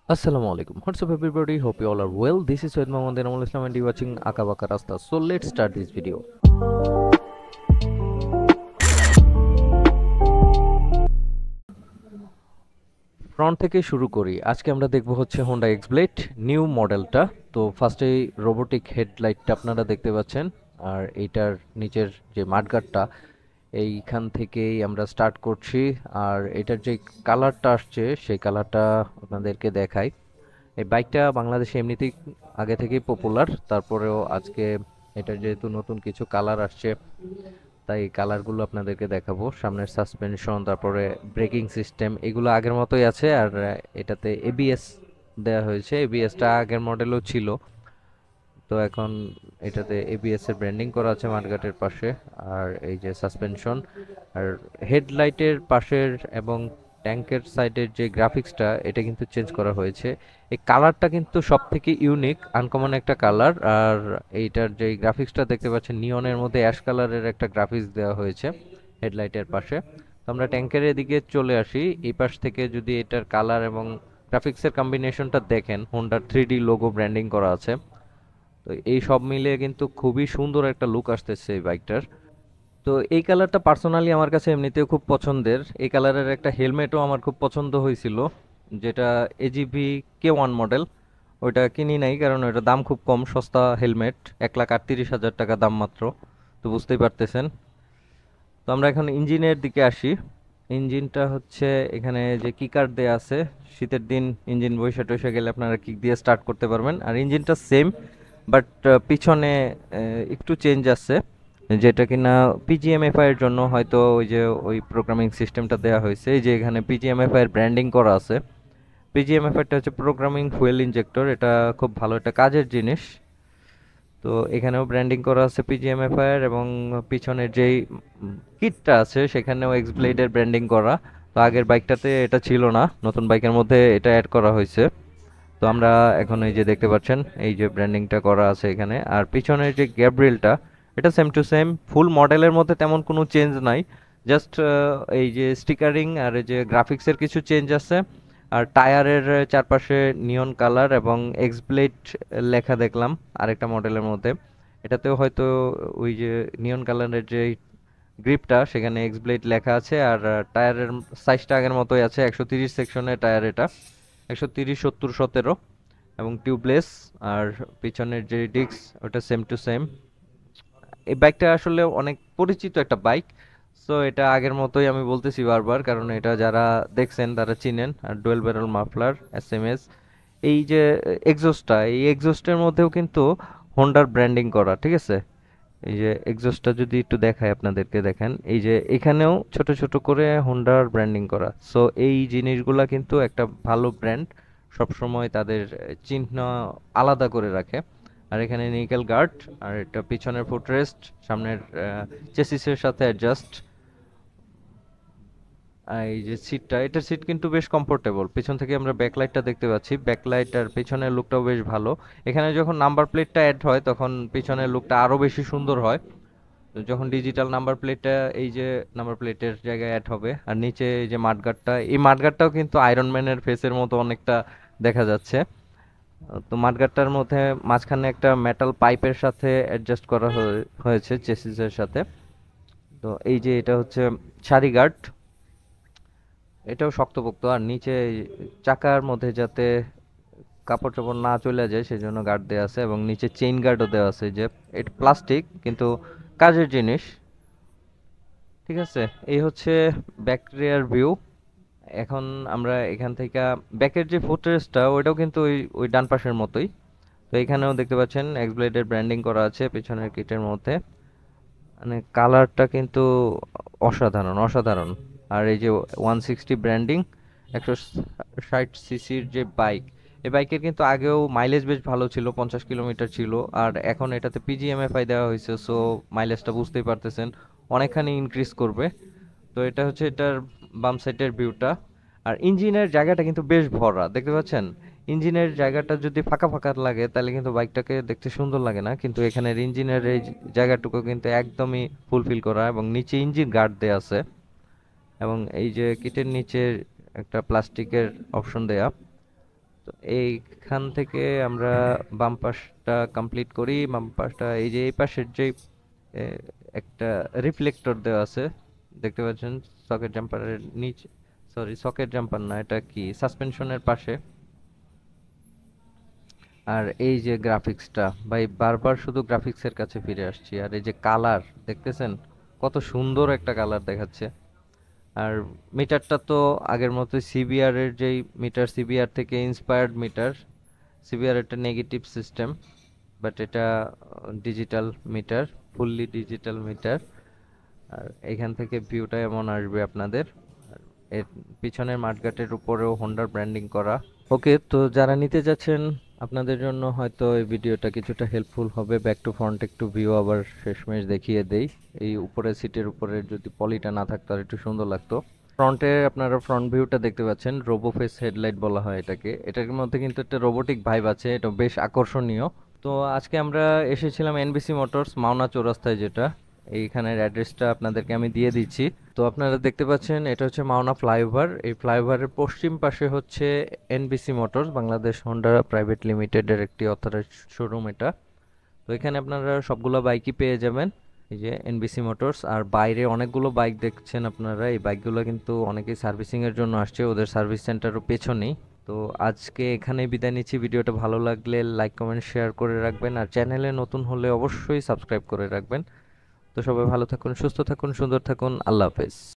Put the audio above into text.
Assalamu alaikum. What's up, everybody? Hope you all are well. This is Syed Mohammad Enamul Islam, and you're watching Akabaka Rasta. So let's start this video. Front থেকে শুরু করি। আজকে আমরা দেখব হচ্ছে Honda X-Blade new মডেলটা। তো ফার্স্টেই রোবোটিক হেডলাইটটা আপনারা দেখতে পাচ্ছেন, আর এইটার নিচের যে মাঠগার্ডটা এইখান থেকেই আমরা স্টার্ট করছি। আর এটার যে কালারটা আসছে সেই কালারটা আপনাদেরকে দেখাই। এই বাইকটা বাংলাদেশে এমনিতেই আগে থেকেই পপুলার, তারপরেও আজকে এটার যেহেতু নতুন কিছু কালার আসছে তাই কালারগুলো আপনাদেরকে দেখাবো। সামনের সাসপেনশন, তারপরে ব্রেকিং সিস্টেম এগুলো আগের মতোই আছে। আর এটাতে এবিএস দেওয়া হয়েছে। এবিএসটা আগের মডেলও ছিল, তো এখন এটাতে এবিএস এর ব্র্যান্ডিং করা আছে মাঠগাটের পাশে। আর এই যে সাসপেনশন আর হেডলাইটের পাশের এবং ট্যাঙ্কের সাইডের যে গ্রাফিক্সটা এটা কিন্তু চেঞ্জ করা হয়েছে। এই কালারটা কিন্তু সব থেকে ইউনিক, আনকমন একটা কালার। আর এইটার যে গ্রাফিক্সটা দেখতে পাচ্ছেন নিয়নের মধ্যে অ্যাশ কালারের একটা গ্রাফিক্স দেওয়া হয়েছে হেডলাইটের পাশে। তো আমরা ট্যাঙ্কের এদিকে চলে আসি। এই পাশ থেকে যদি এটার কালার এবং গ্রাফিক্সের কম্বিনেশনটা দেখেন, হোন্ডার 3D লোগো ব্র্যান্ডিং করা আছে। তো এই সব মিলিয়ে কিন্তু খুবই সুন্দর একটা লুক আসতেছে এই বাইকটার। তো এই কালারটা পার্সোনালি আমার কাছে এমনিতেও খুব পছন্দের। এই কালারের একটা হেলমেটও আমার খুব পছন্দ হয়েছিল, যেটা এজিভি K1 মডেল। ওইটা কিনি নাই কারণ ওইটার দাম খুব কম, সস্তা হেলমেট, 1,38,000 টাকা দাম মাত্র। তো বুঝতেই পারতেছেন। তো আমরা এখন ইঞ্জিনের দিকে আসি। ইঞ্জিনটা হচ্ছে এখানে যে কিকার দেয়া আছে, শীতের দিন ইঞ্জিন বৈশা টৈশা গেলে আপনারা কিক দিয়ে স্টার্ট করতে পারবেন। আর ইঞ্জিনটা সেম, বাট পিছনে একটু চেঞ্জ আছে, যেটা কিনা পিজিএমএফআই এর জন্য হয়তো ওই যে ওই প্রোগ্রামিং সিস্টেমটা দেওয়া হয়েছে। এই যে এখানে পিজিএমএফআই এর ব্র্যান্ডিং করা আছে। পিজিএমএফআইটা হচ্ছে প্রোগ্রামিং ফুয়েল ইনজেক্টর, এটা খুব ভালো একটা কাজের জিনিস। তো এখানেও ব্র্যান্ডিং করা আছে পিজিএমএফআই এর, এবং পিছনের যেই কিটটা আছে সেখানেও এক্সব্লেডের ব্র্যান্ডিং করা। তো আগের বাইকটাতে এটা ছিল না, নতুন বাইকের মধ্যে এটা অ্যাড করা হয়েছে। তো আমরা এখন এই যে দেখতে পাচ্ছেন এই যে ব্র্যান্ডিংটা করা আছে এখানে। আর পিছনের যে গ্যাব্রিলটা এটা সেম টু সেম, ফুল মডেলের মধ্যে তেমন কোনো চেঞ্জ নাই। জাস্ট এই যে স্টিকারিং আর এই যে গ্রাফিক্সের কিছু চেঞ্জ আছে। আর টায়ারের চারপাশে নিয়ন কালার এবং এক্সব্লেড লেখা দেখলাম আরেকটা মডেলের মধ্যে। এটাতেও হয়তো ওই যে নিয়ন কালারের যে গ্রিপটা সেখানে এক্সব্লেড লেখা আছে। আর টায়ারের সাইজটা আগের মতোই আছে, 130 সেকশনের টায়ার এটা, 130, 70, 17, এবং টিউবলেস। আর পিছনের যে ডিস্ক ওটা সেম টু সেম। এই বাইকটা আসলে অনেক পরিচিত একটা বাইক। সো এটা আগের মতোই আমি বলতেছি বারবার, কারণ এটা যারা দেখছেন তারা চিনেন। আর ডুয়েল ব্যারেল মাফলার, এসএমএস, এই যে এক্সজস্টটা, এই এক্সজস্টের মধ্যেও কিন্তু হোন্ডার ব্র্যান্ডিং করা, ঠিক আছে। এই যে এক্সজস্টটা যদি একটু দেখাই আপনাদেরকে, দেখেন এই যে এখানেও ছোট ছোট করে হোন্ডার ব্র্যান্ডিং করা। সো এই জিনিসগুলা কিন্তু একটা ভালো ব্র্যান্ড সবসময় তাদের চিহ্ন আলাদা করে রাখে। আর এখানে নিকেল গার্ড, আর এটা পিছনের ফুটরেস্ট, সামনের চেসিসের সাথে অ্যাডজাস্ট। এই যে সিটটা, এটার সিট কিন্তু বেশ কমফোর্টেবল। পিছন থেকে আমরা ব্যাকলাইটটা দেখতে পাচ্ছি, ব্যাকলাইট আর পিছনের লুকটাও বেশ ভালো। এখানে যখন নাম্বার প্লেটটা অ্যাড হয় তখন পিছনের লুকটা আরো বেশি সুন্দর হয়। তো যখন ডিজিটাল নাম্বার প্লেটটা এই যে নাম্বার প্লেটের জায়গায় অ্যাড হবে। আর নিচে এই যে মাঠগার্ডটা, এই মাঠগার্ডটাও কিন্তু আয়রন ম্যানের ফেসের মতো অনেকটা দেখা যাচ্ছে। তো মাঠগার্ডটার মধ্যে মাঝখানে একটা মেটাল পাইপের সাথে অ্যাডজাস্ট করা হয়েছে চেসিসের সাথে। তো এই যে এটা হচ্ছে সারি গার্ড, এটাও শক্তপোক্ত। আর নিচে এই চাকার মধ্যে যাতে কাপড় চাপড় না চলে যায় সেজন্য গার্ড দেওয়া আছে, এবং নিচে চেইন গার্ডও দেওয়া আছে। যে এটা প্লাস্টিক কিন্তু কাজের জিনিস, ঠিক আছে। এই হচ্ছে ব্যাক রেয়ার ভিউ। এখন আমরা এখান থেকে ব্যাকের যে ফুটরেস্টটা ওইটাও কিন্তু ওই ওই ডান পাশের মতোই। তো এখানেও দেখতে পাচ্ছেন এক্সব্লেডের ব্র্যান্ডিং করা আছে পিছনের কিটের মধ্যে। মানে কালারটা কিন্তু অসাধারণ অসাধারণ। আর এই যে 160 ব্র্যান্ডিং, 160 সিসির যে বাইক, এই বাইকের কিন্তু আগেও মাইলেজ বেশ ভালো ছিল, 50 কিলোমিটার ছিল। আর এখন এটাতে পিজিএমএফআই দেওয়া হয়েছে, সো মাইলেজটা বুঝতেই পারতেছেন অনেকখানি ইনক্রিজ করবে। তো এটা হচ্ছে এটার বাম সাইডের ভিউটা। আর ইঞ্জিনের জায়গাটা কিন্তু বেশ ভরা, দেখতে পাচ্ছেন। ইঞ্জিনের জায়গাটা যদি ফাঁকা ফাঁকা লাগে তাহলে কিন্তু বাইকটাকে দেখতে সুন্দর লাগে না, কিন্তু এখানের ইঞ্জিনের এই জায়গাটুকু কিন্তু একদমই ফুলফিল করা, এবং নিচে ইঞ্জিন গার্ড দেয়া আছে। এবং এই যে কিটের নিচে একটা প্লাস্টিকের অপশন দেয়া। তো এইখান থেকে আমরা বাম পাশটা কমপ্লিট করি। বাম পাশটা এই যে এই পাশের যে এ, একটা রিফ্লেক্টর দেওয়া আছে দেখতে পাচ্ছেন সকেট জাম্পারের নিচে, সরি সকেট জাম্পার না, এটা কি সাসপেনশনের পাশে। আর এই যে গ্রাফিক্সটা ভাই, বারবার শুধু গ্রাফিক্সের কাছে ফিরে আসছি। আর এই যে কালার দেখতেছেন, কত সুন্দর একটা কালার দেখাচ্ছে। আর মিটারটা তো আগের মতো সিবিআর এর যেই মিটার, সিবিআর থেকে ইন্সপায়ার্ড মিটার। সিবিআর একটা নেগেটিভ সিস্টেম, বাট এটা digital meter, fully digital meter. আর এখান থেকে ভিউটা এমন আসবে আপনাদের। আর এর পিছনের মাঠগাটের উপরেও হোন্ডার ব্র্যান্ডিং করা। ওকে, তো যারা নিতে যাচ্ছেন আপনাদের জন্য হয়তো এই ভিডিওটা কিছুটা হেল্পফুল হবে। ব্যাক টু ফ্রন্ট একটু ভিউ আবার শেষমেশ দেখিয়ে দেই। এই উপরে সিটের উপরে যদি পলিটা না থাকতো আর একটু সুন্দর লাগতো। ফ্রন্টে আপনারা ফ্রন্ট ভিউটা দেখতে পাচ্ছেন, রোবোফেস হেডলাইট বলা হয় এটাকে। এটার মধ্যে কিন্তু একটা রোবোটিক ভাইব আছে, এটা বেশ আকর্ষণীয়। তো আজকে আমরা এসেছিলাম এনবিসি মোটরস মাওনা চৌরাস্তায়, যেটা এইখানের অ্যাড্রেসটা আপনাদেরকে আমি দিয়ে দিচ্ছি। তো আপনারা দেখতে পাচ্ছেন এটা হচ্ছে মাওনা ফ্লাইওভার। এই ফ্লাইওভারের পশ্চিম পাশে হচ্ছে NBC motors Bangladesh Honda private লিমিটেডের একটি অথরাইজড শোরুম এটা। তো এখানে আপনারা সবগুলো বাইকই পেয়ে যাবেন, এই যে এনবিসি মোটরস। আর বাইরে অনেকগুলো বাইক দেখছেন আপনারা, এই বাইকগুলো কিন্তু অনেকেই সার্ভিসিং এর জন্য আসছে, ওদের সার্ভিস সেন্টারও পেছনেই। তো আজকে এখানেই বিদায় নিচ্ছি। ভিডিওটা ভালো লাগলে লাইক কমেন্ট শেয়ার করে রাখবেন, আর চ্যানেলে নতুন হলে অবশ্যই সাবস্ক্রাইব করে রাখবেন। তো সবাই ভালো থাকুন, সুস্থ থাকুন, সুন্দর থাকুন, আল্লাহ হাফেজ।